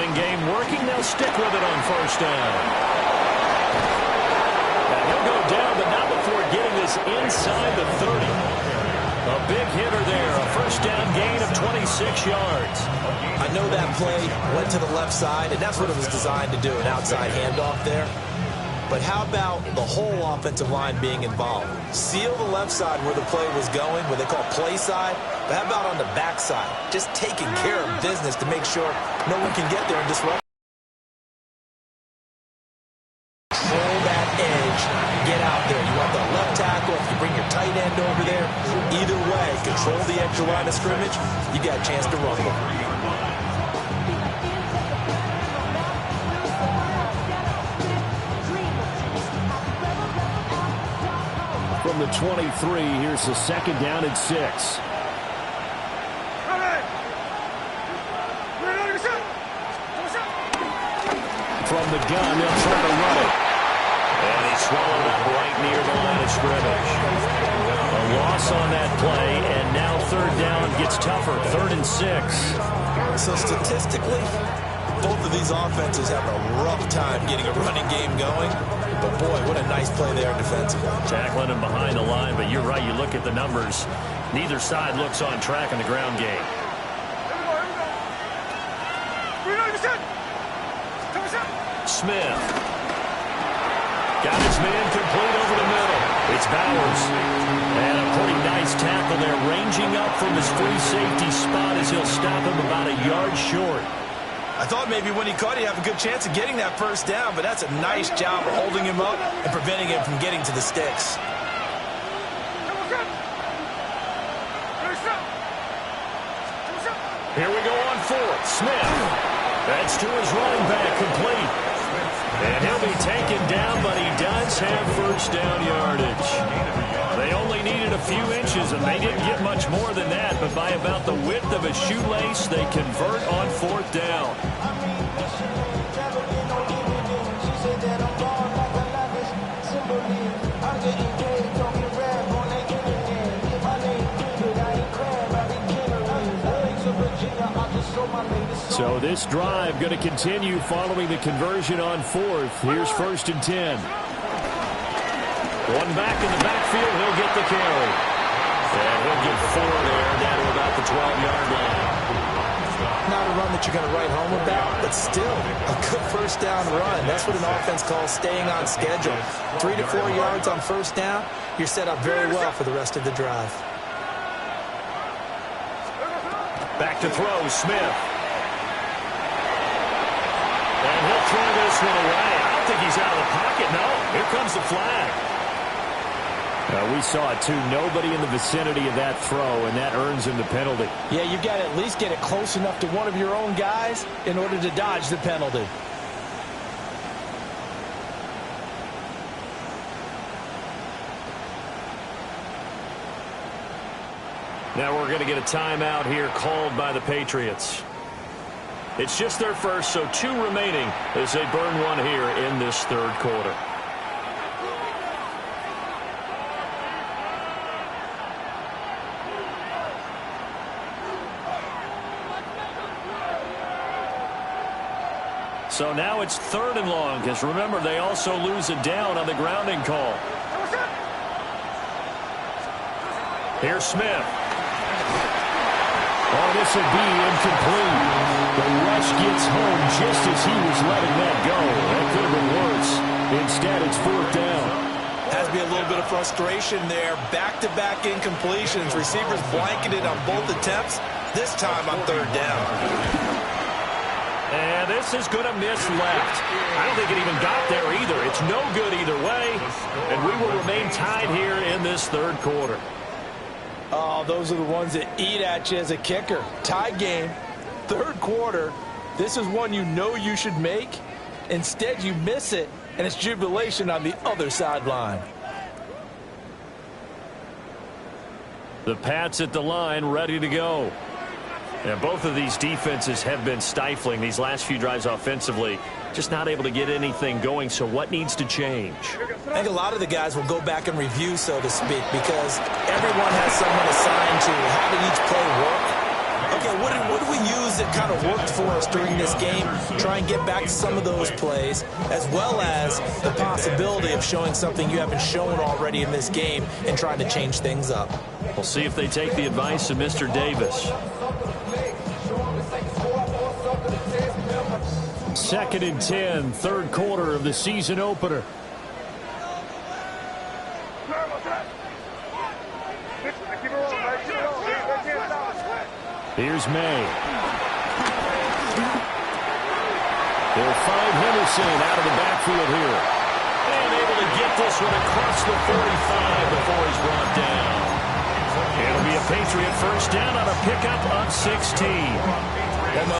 running game working. They'll stick with it on first down. And he'll go down, but not before getting this inside the 30. A big hitter there. A first down gain of 26 yards. I know that play went to the left side, and that's what it was designed to do, an outside handoff there. But how about the whole offensive line being involved? Seal the left side where the play was going, what they call play side. But how about on the back side? Just taking care of business to make sure no one can get there and disrupt. Control that edge. Get out there. You want the left tackle. If you bring your tight end over there, either way, control the extra line of scrimmage. You got a chance to run them. From the 23, here's the second down and 6. From the gun, they'll try to run it. And he's swallowed up right near the line of scrimmage. A loss on that play, and now third down gets tougher. 3rd and 6. So statistically, both of these offenses have a rough time getting a running game going. But, boy, what a nice play there defensively. Tackling him behind the line, but you're right. You look at the numbers. Neither side looks on track in the ground game. Smith. Got his man complete over the middle. It's Bowers. And a pretty nice tackle there, ranging up from his free safety spot as he'll stop him about a yard short. I thought maybe when he caught it, he'd have a good chance of getting that first down, but that's a nice job of holding him up and preventing him from getting to the sticks. Here we go on 4th. Smith. That's to his running back, complete. And he'll be taken down, but he does have first down yardage. They only needed a few inches, and they didn't get much more than that, but by about the width of a shoelace, they convert on 4th down. So this drive going to continue following the conversion on 4th. Here's 1st and 10. One back in the backfield. He'll get the carry. And he'll get 4 there down to about the 12-yard line. Not a run that you're going to write home about, but still a good first down run. That's what an offense calls staying on schedule. 3 to 4 yards on first down. You're set up very well for the rest of the drive. Back to throw, Smith. And he'll throw this one away. I don't think he's out of the pocket. No, here comes the flag. We saw it, too. Nobody in the vicinity of that throw, and that earns him the penalty. Yeah, you've got to at least get it close enough to one of your own guys in order to dodge the penalty. Now we're going to get a timeout here called by the Patriots. It's just their first, so 2 remaining as they burn one here in this 3rd quarter. So now it's 3rd and long, because remember, they also lose a down on the grounding call. Here's Smith. Oh, this will be incomplete. The rush gets home just as he was letting that go. That could have been worse. Instead, it's 4th down. Has to be a little bit of frustration there. Back-to-back incompletions. Receivers blanketed on both attempts. This time on 3rd down. And this is going to miss left. I don't think it even got there either. It's no good either way. And we will remain tied here in this 3rd quarter. Oh, those are the ones that eat at you as a kicker. Tie game, 3rd quarter. This is one you know you should make. Instead, you miss it, and it's jubilation on the other sideline. The Pats at the line, ready to go. And both of these defenses have been stifling these last few drives offensively. Just not able to get anything going, so what needs to change? I think a lot of the guys will go back and review, so to speak, because everyone has someone assigned to how did each play work. Okay, what do we use that kind of worked for us during this game? Try and get back to some of those plays, as well as the possibility of showing something you haven't shown already in this game and trying to change things up. We'll see if they take the advice of Mr. Davis. 2nd and 10, third quarter of the season opener. Here's May. They'll find Henderson out of the backfield here. And able to get this one across the 45 before he's brought down. It'll be a Patriot first down on a pickup of 16.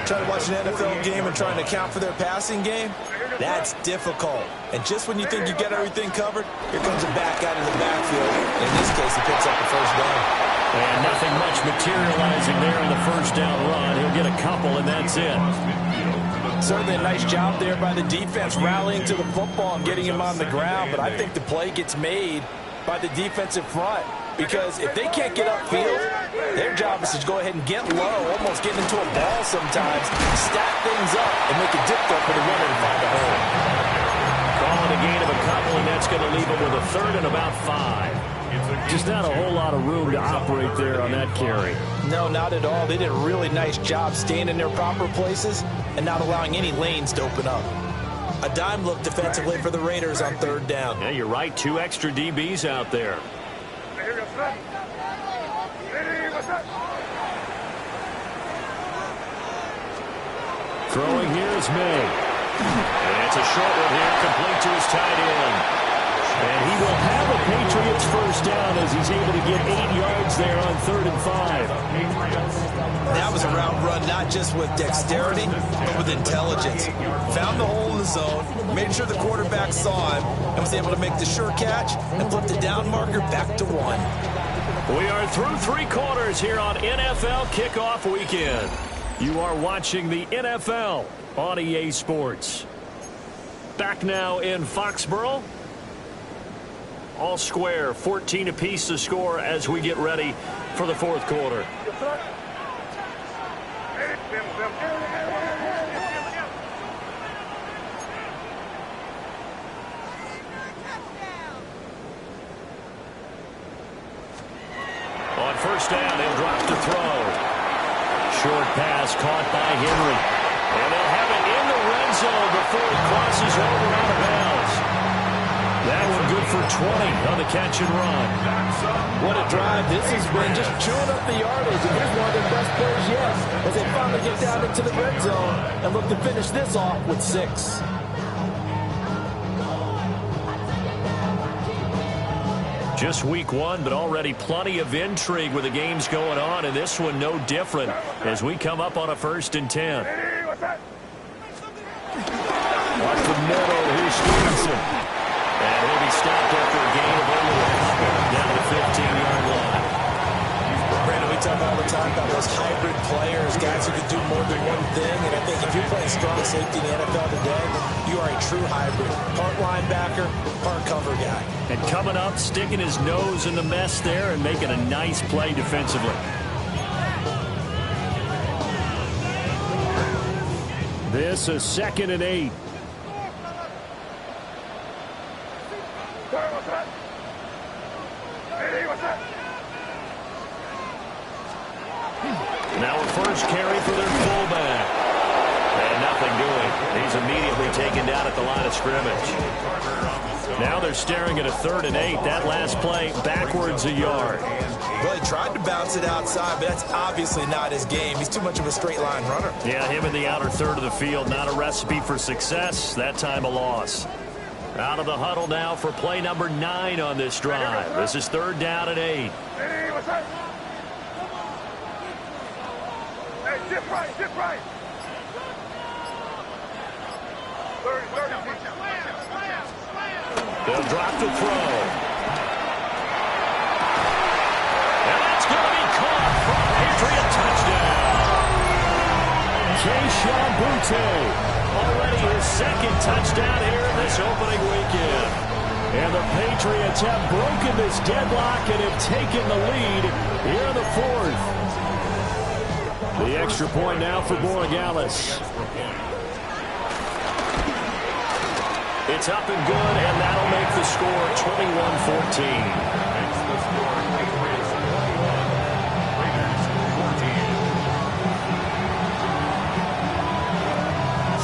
Trying to watch an NFL game and trying to account for their passing game, that's difficult. And just when you think you get everything covered, here comes a back out of the backfield. In this case, he picks up the first down. And nothing much materializing there in the first down run. He'll get a couple, and that's it. Certainly a nice job there by the defense rallying to the football and getting him on the ground. But I think the play gets made by the defensive front. Because if they can't get upfield, their job is to go ahead and get low, almost get into a ball sometimes, stack things up, and make it difficult for the runner to find a hole. Calling a gain of a couple, and that's going to leave him with a third and about 5. Just not a whole lot of room to operate there on that carry. No, not at all. They did a really nice job staying in their proper places and not allowing any lanes to open up. A dime look defensively for the Raiders on third down. Yeah, you're right. 2 extra DBs out there. Throwing here is May. And it's a short one here, complete to his tight end. And he will have a Patriots first down as he's able to get 8 yards there on 3rd and 5. That was a route run not just with dexterity, but with intelligence. Found the hole in the zone, made sure the quarterback saw him, and was able to make the sure catch and flip the down marker back to 1. We are through 3 quarters here on NFL Kickoff Weekend. You are watching the NFL on EA Sports. Back now in Foxborough. All square, 14 apiece to score as we get ready for the 4th quarter. On first down, he'll drop to throw. Short pass caught by Henry. And they'll have it in the red zone before it crosses over out of bounds. That one good for 20 on the catch and run. What a drive. This has been just chewing up the yardage. And here's one of their best plays yet as they finally get down into the red zone and look to finish this off with 6. Just week 1, but already plenty of intrigue with the games going on, and this one no different as we come up on a 1st and 10. Off the middle, here's Stevenson. And he'll be stopped after a gain of only down the 15-yard line. Brandon, we talk all the time about those hybrid players, guys who can do more than one thing. And I think if you're playing strong safety in the NFL today, you are a true hybrid. Part linebacker, part cover guy. And coming up, sticking his nose in the mess there and making a nice play defensively. This is 2nd and 8. Now a first carry for their fullback. And nothing doing. He's immediately taken down at the line of scrimmage. Now they're staring at a 3rd and 8. That last play backwards a yard. Well, he tried to bounce it outside, but that's obviously not his game. He's too much of a straight line runner. Yeah, him in the outer 3rd of the field. Not a recipe for success. That time a loss. Out of the huddle now for play number 9 on this drive. This is 3rd down and 8. Dip right. They'll drop to throw. And that's going to be caught for a Patriot touchdown. Kayshon Boutte, already his 2nd touchdown here in this opening weekend. And the Patriots have broken this deadlock and have taken the lead here in the fourth. The extra point now for Borregales. It's up and good, and that'll make the score 21-14.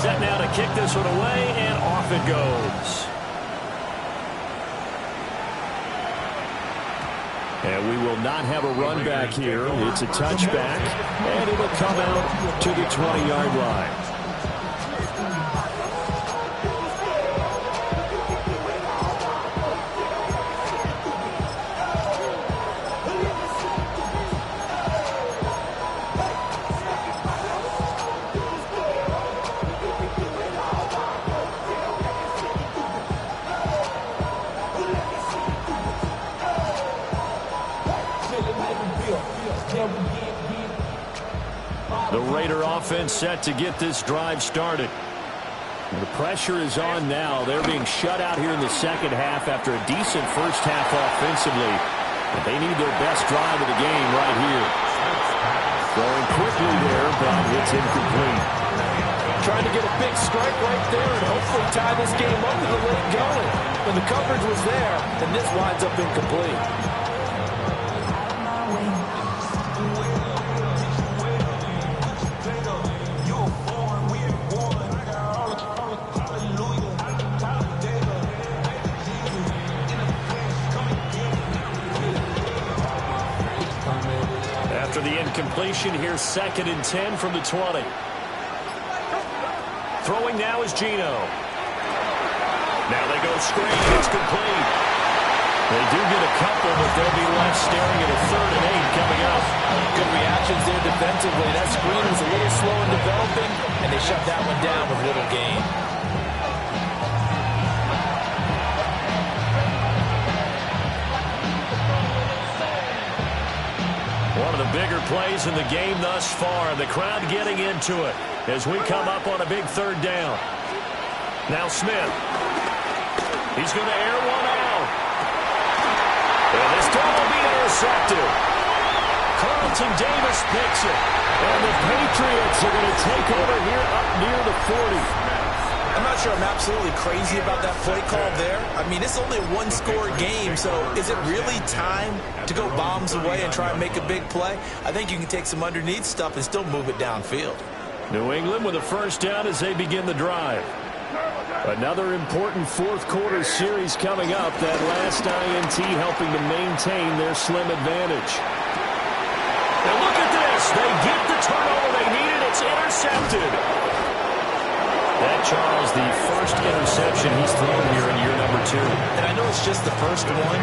Set now to kick this one away, and off it goes. And we will not have a run back here. It's a touchback, and it'll come out to the 20-yard line. The Raider offense set to get this drive started. The pressure is on now. They're being shut out here in the second half after a decent first half offensively. But they need their best drive of the game right here. Throwing quickly there, but it's incomplete. Trying to get a big strike right there and hopefully tie this game up in the late going. When the coverage was there, and this winds up incomplete. After the incompletion, here's 2nd and 10 from the 20. Throwing now is Geno. Now they go screen. It's complete. They do get a couple, but they'll be left staring at a 3rd and 8 coming up. Good reactions there defensively. That screen was a little slow in developing, and they shut that one down with little gain. One of the bigger plays in the game thus far. The crowd getting into it as we come up on a big 3rd down. Now Smith. He's going to air one out. And this time will be intercepted. Carlton Davis picks it. And the Patriots are going to take over here up near the 40. I'm not sure I'm absolutely crazy about that play call there. I mean, it's only a one-score game, so is it really time to go bombs away and try and make a big play? I think you can take some underneath stuff and still move it downfield. New England with a first down as they begin the drive. Another important fourth-quarter series coming up. That last INT helping to maintain their slim advantage. And look at this. They get the turnover they needed. It's intercepted. That, Charles, the first interception he's thrown here in year number 2. And I know it's just the first one,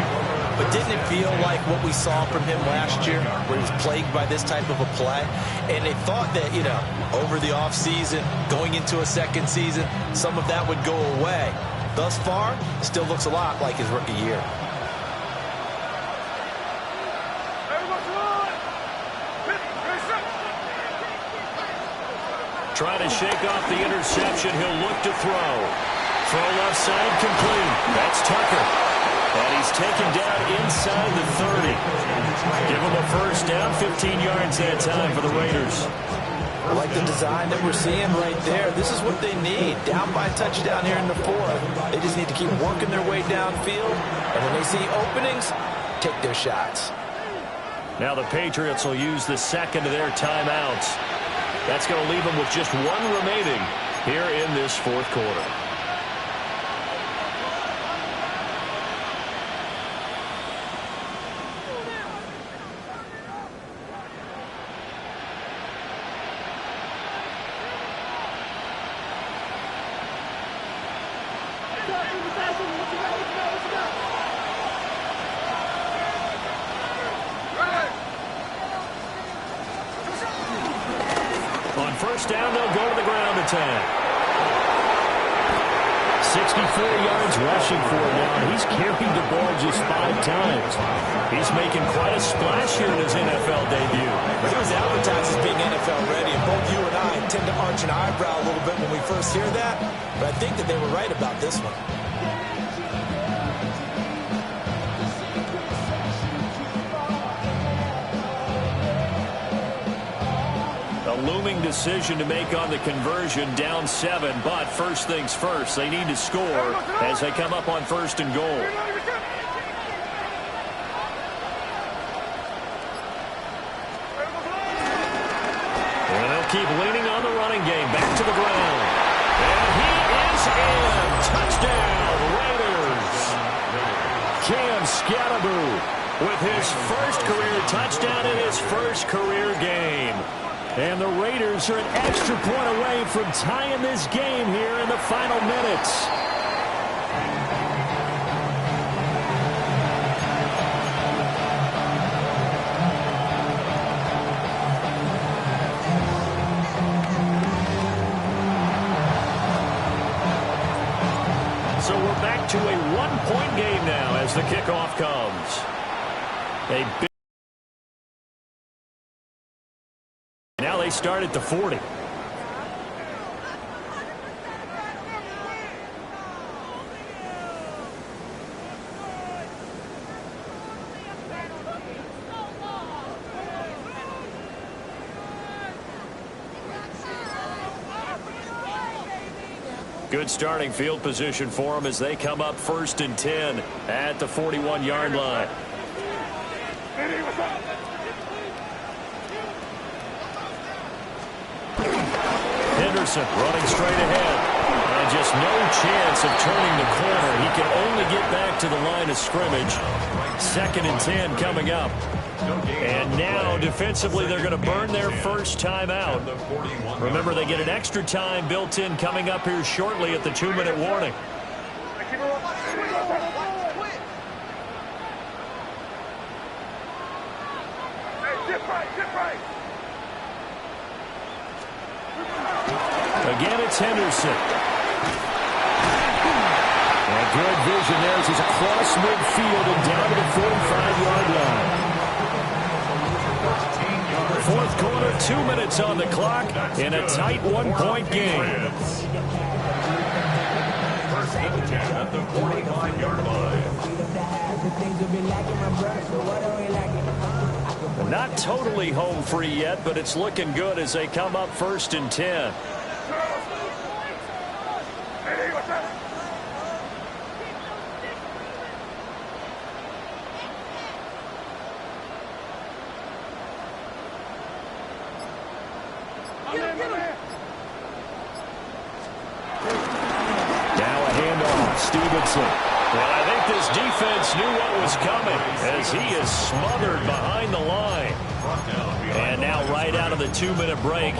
but didn't it feel like what we saw from him last year, where he was plagued by this type of a play? And they thought that, over the offseason, going into a second season, some of that would go away. Thus far, it still looks a lot like his rookie year. Trying to shake off the interception. He'll look to throw. Throw left side complete. That's Tucker. And he's taken down inside the 30. Give him a first down, 15 yards that time for the Raiders. I like the design that we're seeing right there. This is what they need. Down by a touchdown here in the 4th. They just need to keep working their way downfield. And when they see openings, take their shots. Now the Patriots will use the second of their timeouts. That's going to leave them with just one remaining here in this fourth quarter. First down, they'll go to the ground attack. 64 yards rushing for him now. He's carried the ball just 5 times. He's making quite a splash here in his NFL debut. He was advertised as being NFL ready, and both you and I tend to arch an eyebrow a little bit when we first hear that, but I think that they were right about this one. looming decision to make on the conversion, down 7. But first things first, they need to score as they come up on 1st and goal. And they'll keep leaning on the running game. Back to the ground. And he is in. Touchdown, Raiders. Cam Skattebo with his first career touchdown in his first career game. And the Raiders are an extra point away from tying this game here in the final minutes. So we're back to a one-point game now as the kickoff comes. Now they start at the 40. Good starting field position for them as they come up 1st and 10 at the 41-yard line. Henderson running straight ahead. And just no chance of turning the corner. He can only get back to the line of scrimmage. 2nd and 10 coming up. And now defensively they're going to burn their first timeout. Remember, they get an extra time built in coming up here shortly at the 2-minute warning. Again, it's Henderson. And good vision there as he's across midfield and down to the 45-yard line. 4th quarter, 2 minutes on the clock in a tight one-point game. First and 10 at the 45-yard line. Not totally home free yet, but it's looking good as they come up 1st and 10. Well, I think this defense knew what was coming as he is smothered behind the line. And now right out of the 2-minute break,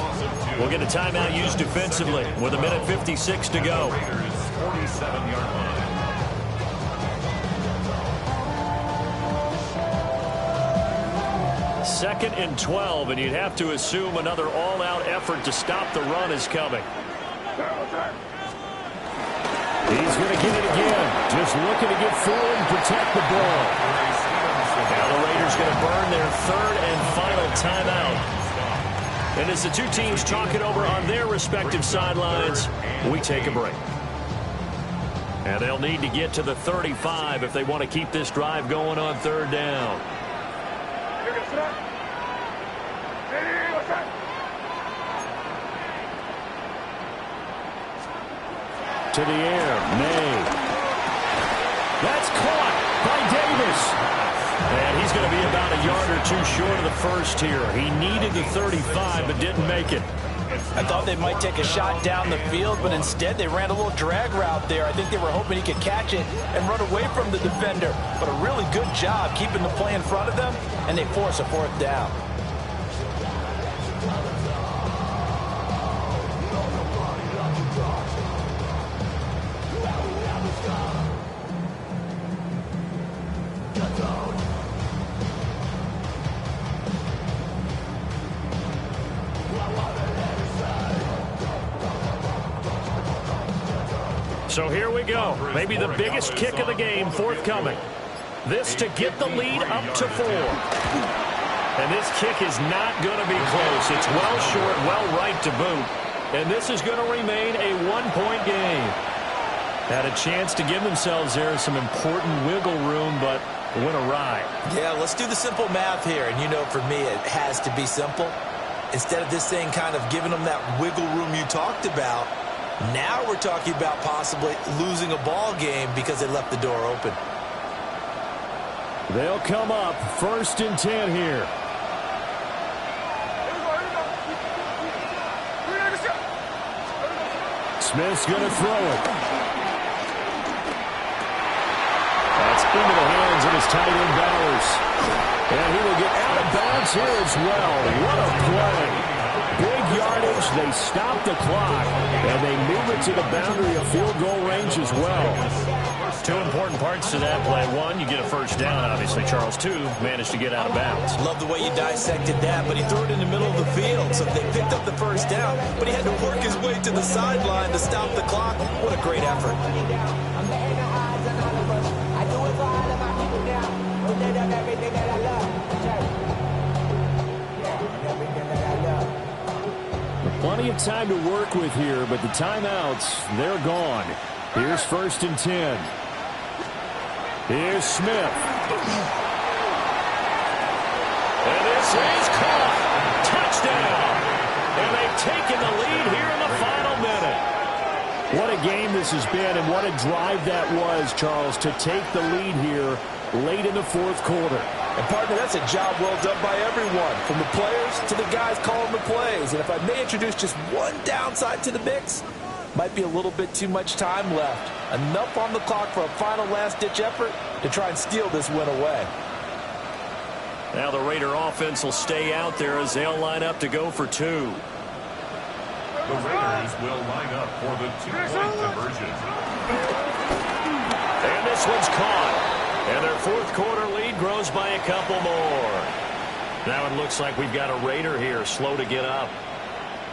we'll get a timeout used defensively with 1:56 to go. 47-yard line. Second and 12, and you'd have to assume another all-out effort to stop the run is coming. He's going to get it again. Just looking to get forward and protect the ball. Now the Raiders going to burn their 3rd and final timeout. And as the two teams talk it over on their respective sidelines, we take a break. And they'll need to get to the 35 if they want to keep this drive going on 3rd down. To the air, May. That's caught by Davis. And he's going to be about a yard or two short of the first here. He needed the 35, but didn't make it. I thought they might take a shot down the field, but instead they ran a little drag route there. I think they were hoping he could catch it and run away from the defender. But a really good job keeping the play in front of them, and they force a 4th down. So here we go. Maybe the biggest kick of the game forthcoming. This to get the lead up to 4. And this kick is not going to be close. It's well short, well right to boot. And this is going to remain a one-point game. Had a chance to give themselves there some important wiggle room, but went awry. Yeah, let's do the simple math here. And you know, for me, it has to be simple. Instead of this thing kind of giving them that wiggle room you talked about, now we're talking about possibly losing a ball game because they left the door open. They'll come up 1st and 10 here. Smith's going to throw it. That's into the hands of his tight end, Bowers. And he will get out of bounds here as well. What a play. Big yardage. They stop the clock, and they move it to the boundary of field goal range as well. Two important parts to that play. One, you get a first down, obviously. Charles, two, managed to get out of bounds. Love the way you dissected that, but he threw it in the middle of the field, so they picked up the first down, but he had to work his way to the sideline to stop the clock. What a great effort. Plenty of time to work with here, but the timeouts, they're gone. Here's 1st and 10. Here's Smith. And this is caught. Touchdown. And they've taken the lead here in the final minute. What a game this has been, and what a drive that was, Charles, to take the lead here late in the 4th quarter. And, partner, that's a job well done by everyone, from the players to the guys calling the plays. And if I may introduce just one downside to the mix, might be a little bit too much time left. Enough on the clock for a final last-ditch effort to try and steal this win away. Now the Raider offense will stay out there as they'll line up to go for 2. The Raiders will line up for the 2-point conversion. And this one's caught. And their 4th quarter lead grows by a couple more. Now it looks like we've got a Raider here, slow to get up.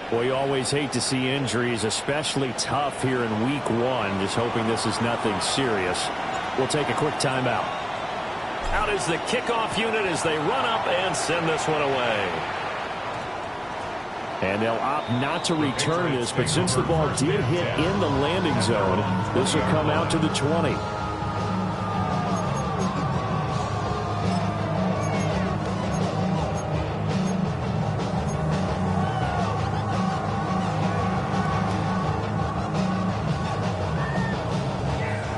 Well, you always hate to see injuries, especially tough here in week 1. Just hoping this is nothing serious. We'll take a quick timeout. Out is the kickoff unit as they run up and send this one away. And they'll opt not to return this, but since the ball did hit in the landing zone, this will come out to the 20.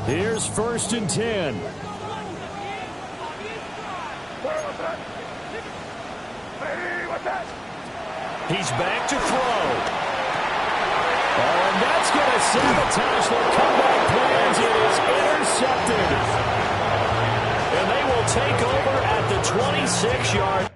Here's 1st and 10. He's back to throw. Oh, and that's going to sabotage their comeback plans. It is intercepted. And they will take over at the 26-yard.